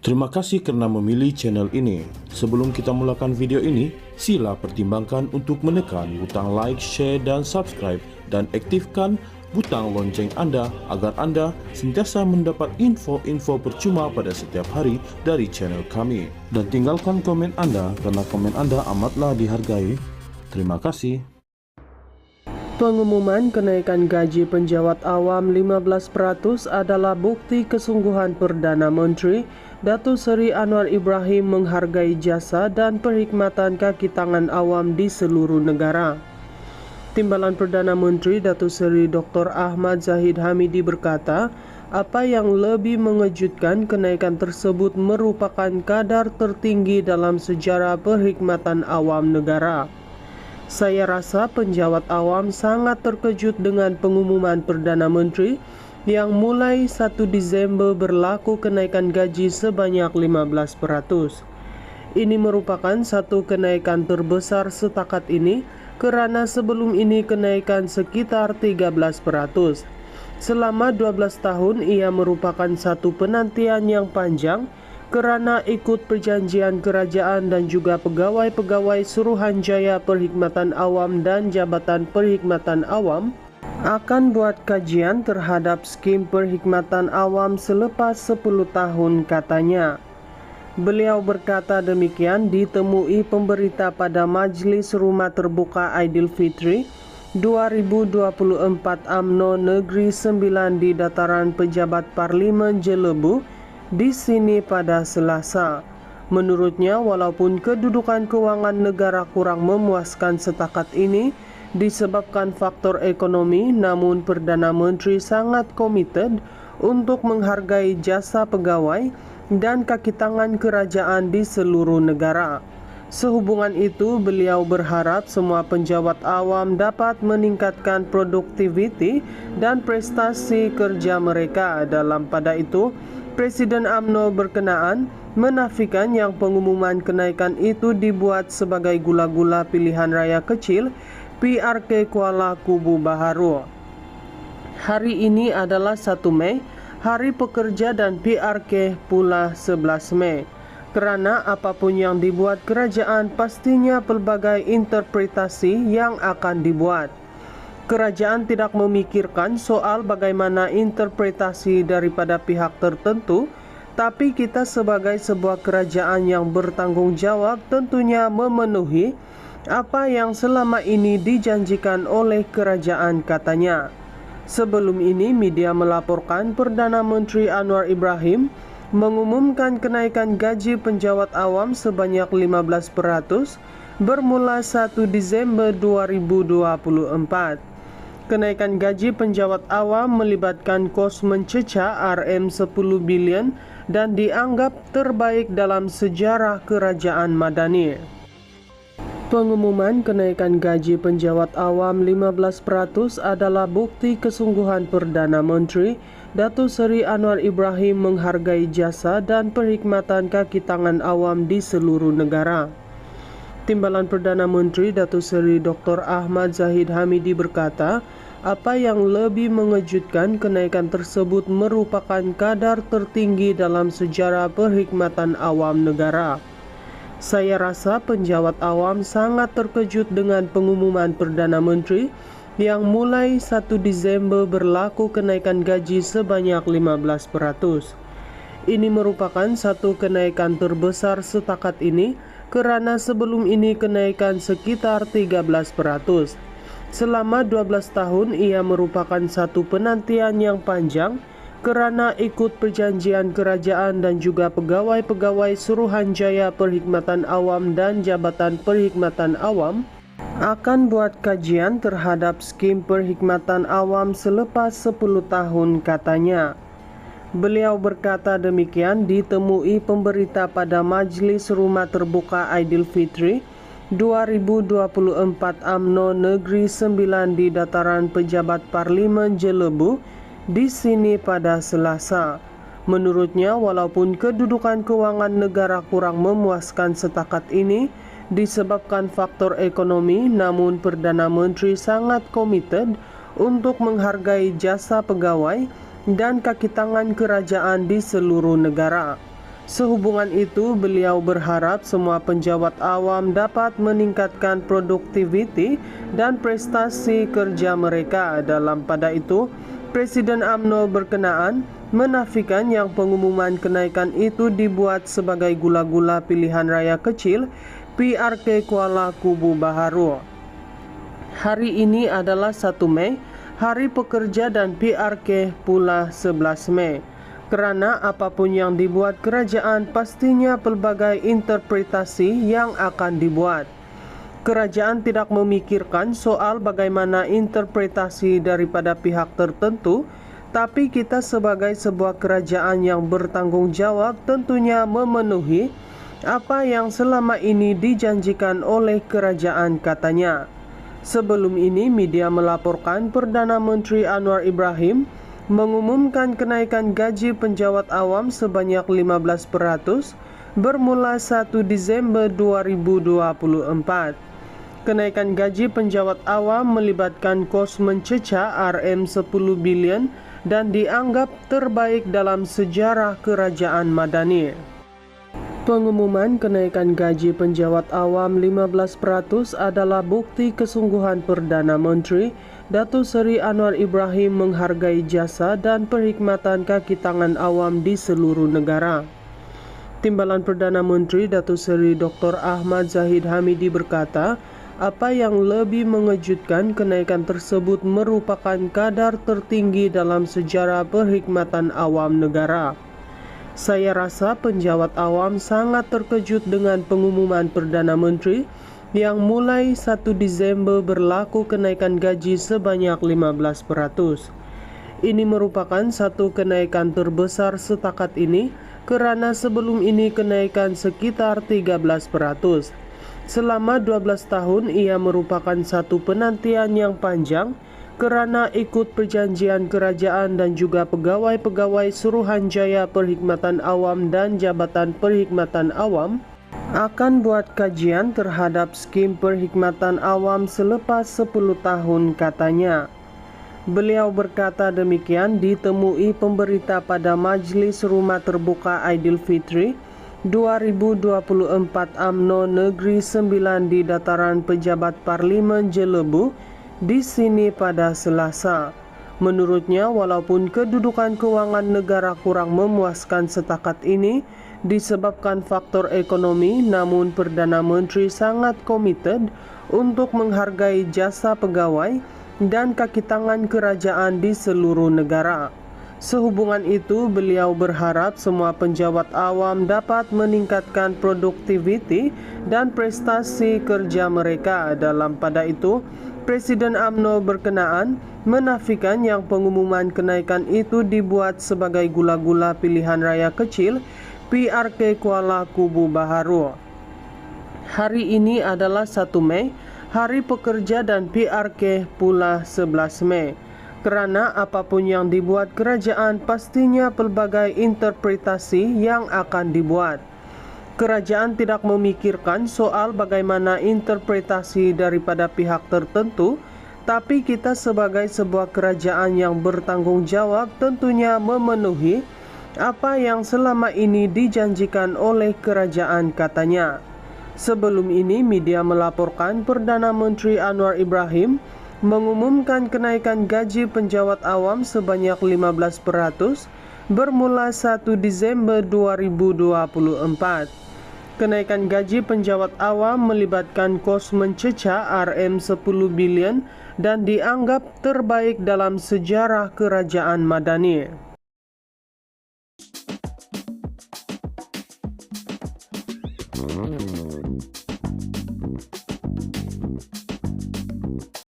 Terima kasih karena memilih channel ini. Sebelum kita mulakan video ini, sila pertimbangkan untuk menekan butang like, share, dan subscribe, dan aktifkan butang lonceng Anda agar Anda sentiasa mendapat info-info percuma pada setiap hari dari channel kami. Dan tinggalkan komen Anda karena komen Anda amatlah dihargai. Terima kasih. Pengumuman kenaikan gaji penjawat awam 15% adalah bukti kesungguhan Perdana Menteri Datuk Seri Anwar Ibrahim menghargai jasa dan perkhidmatan kaki tangan awam di seluruh negara. Timbalan Perdana Menteri Datuk Seri Dr. Ahmad Zahid Hamidi berkata, apa yang lebih mengejutkan, kenaikan tersebut merupakan kadar tertinggi dalam sejarah perkhidmatan awam negara. Saya rasa penjawat awam sangat terkejut dengan pengumuman Perdana Menteri yang mulai 1 Disember berlaku kenaikan gaji sebanyak 15%. Ini merupakan satu kenaikan terbesar setakat ini kerana sebelum ini kenaikan sekitar 13%. Selama 12 tahun ia merupakan satu penantian yang panjang kerana ikut perjanjian kerajaan dan juga pegawai-pegawai Suruhanjaya Perkhidmatan Awam dan Jabatan Perkhidmatan Awam akan buat kajian terhadap skim perkhidmatan awam selepas 10 tahun katanya. Beliau berkata demikian ditemui pemberita pada Majlis Rumah Terbuka Aidilfitri 2024 UMNO Negeri 9 di Dataran Pejabat Parlimen Jelebu di sini pada Selasa. Menurutnya, walaupun kedudukan kewangan negara kurang memuaskan setakat ini disebabkan faktor ekonomi, namun Perdana Menteri sangat komited untuk menghargai jasa pegawai dan kaki tangan kerajaan di seluruh negara. Sehubungan itu, beliau berharap semua penjawat awam dapat meningkatkan produktiviti dan prestasi kerja mereka. Dalam pada itu, Presiden UMNO berkenaan menafikan yang pengumuman kenaikan itu dibuat sebagai gula-gula pilihan raya kecil PRK Kuala Kubu Baharu. Hari ini adalah 1 Mei, Hari Pekerja, dan PRK pula 11 Mei. Kerana apapun yang dibuat kerajaan pastinya pelbagai interpretasi yang akan dibuat. Kerajaan tidak memikirkan soal bagaimana interpretasi daripada pihak tertentu, tapi kita sebagai sebuah kerajaan yang bertanggung jawab tentunya memenuhi apa yang selama ini dijanjikan oleh kerajaan, katanya. Sebelum ini, media melaporkan Perdana Menteri Anwar Ibrahim mengumumkan kenaikan gaji penjawat awam sebanyak 15% bermula 1 Disember 2024. Kenaikan gaji penjawat awam melibatkan kos mencecah RM10 bilion dan dianggap terbaik dalam sejarah kerajaan Madani. Pengumuman kenaikan gaji penjawat awam 15% adalah bukti kesungguhan Perdana Menteri Datuk Seri Anwar Ibrahim menghargai jasa dan perkhidmatan kaki tangan awam di seluruh negara. Timbalan Perdana Menteri Datuk Seri Dr. Ahmad Zahid Hamidi berkata, apa yang lebih mengejutkan, kenaikan tersebut merupakan kadar tertinggi dalam sejarah perkhidmatan awam negara. Saya rasa penjawat awam sangat terkejut dengan pengumuman Perdana Menteri yang mulai 1 Disember berlaku kenaikan gaji sebanyak 15%. Ini merupakan satu kenaikan terbesar setakat ini kerana sebelum ini kenaikan sekitar 13%. Selama 12 tahun ia merupakan satu penantian yang panjang kerana ikut perjanjian kerajaan dan juga pegawai-pegawai Suruhanjaya Perkhidmatan Awam dan Jabatan Perkhidmatan Awam akan buat kajian terhadap skim perkhidmatan awam selepas 10 tahun, katanya. Beliau berkata demikian ditemui pemberita pada Majlis Rumah Terbuka Aidilfitri 2024 UMNO Negeri 9 di Dataran Pejabat Parlimen Jelebu di sini pada Selasa. Menurutnya, walaupun kedudukan kewangan negara kurang memuaskan setakat ini disebabkan faktor ekonomi, namun Perdana Menteri sangat komited untuk menghargai jasa pegawai dan kaki tangan kerajaan di seluruh negara. Sehubungan itu, beliau berharap semua pejabat awam dapat meningkatkan produktiviti dan prestasi kerja mereka. Dalam pada itu, Presiden UMNO berkenaan menafikan yang pengumuman kenaikan itu dibuat sebagai gula-gula pilihan raya kecil PRK Kuala Kubu Baharu. Hari ini adalah 1 Mei, Hari Pekerja, dan PRK pula 11 Mei. Kerana apapun yang dibuat kerajaan pastinya pelbagai interpretasi yang akan dibuat. Kerajaan tidak memikirkan soal bagaimana interpretasi daripada pihak tertentu, tapi kita sebagai sebuah kerajaan yang bertanggung jawab tentunya memenuhi apa yang selama ini dijanjikan oleh kerajaan, katanya. Sebelum ini, media melaporkan Perdana Menteri Anwar Ibrahim mengumumkan kenaikan gaji penjawat awam sebanyak 15% bermula 1 Disember 2024. Kenaikan gaji penjawat awam melibatkan kos mencecah RM10 bilion dan dianggap terbaik dalam sejarah kerajaan Madani. Pengumuman kenaikan gaji penjawat awam 15% adalah bukti kesungguhan Perdana Menteri Datuk Seri Anwar Ibrahim menghargai jasa dan perkhidmatan kaki tangan awam di seluruh negara. Timbalan Perdana Menteri Datuk Seri Dr. Ahmad Zahid Hamidi berkata, apa yang lebih mengejutkan, kenaikan tersebut merupakan kadar tertinggi dalam sejarah perkhidmatan awam negara. Saya rasa penjawat awam sangat terkejut dengan pengumuman Perdana Menteri yang mulai 1 Disember berlaku kenaikan gaji sebanyak 15%. Ini merupakan satu kenaikan terbesar setakat ini kerana sebelum ini kenaikan sekitar 13%. Selama 12 tahun ia merupakan satu penantian yang panjang kerana ikut perjanjian kerajaan dan juga pegawai-pegawai Suruhanjaya Perkhidmatan Awam dan Jabatan Perkhidmatan Awam akan buat kajian terhadap skim perkhidmatan awam selepas 10 tahun, katanya. Beliau berkata demikian ditemui pemberita pada Majlis Rumah Terbuka Aidilfitri 2024 UMNO Negeri Sembilan di Dataran Pejabat Parlimen Jelebu di sini pada Selasa. Menurutnya, walaupun kedudukan kewangan negara kurang memuaskan setakat ini disebabkan faktor ekonomi, namun Perdana Menteri sangat komited untuk menghargai jasa pegawai dan kaki tangan kerajaan di seluruh negara. Sehubungan itu, beliau berharap semua penjawat awam dapat meningkatkan produktiviti dan prestasi kerja mereka. Dalam pada itu, Presiden UMNO berkenaan menafikan yang pengumuman kenaikan itu dibuat sebagai gula-gula pilihan raya kecil PRK Kuala Kubu Baharu. Hari ini adalah 1 Mei, Hari Pekerja, dan PRK pula 11 Mei. Kerana apapun yang dibuat kerajaan pastinya pelbagai interpretasi yang akan dibuat. Kerajaan tidak memikirkan soal bagaimana interpretasi daripada pihak tertentu, tapi kita sebagai sebuah kerajaan yang bertanggung jawab tentunya memenuhi apa yang selama ini dijanjikan oleh kerajaan, katanya. Sebelum ini, media melaporkan Perdana Menteri Anwar Ibrahim mengumumkan kenaikan gaji penjawat awam sebanyak 15% bermula 1 Disember 2024. Kenaikan gaji penjawat awam melibatkan kos mencecah RM10 bilion dan dianggap terbaik dalam sejarah kerajaan Madani.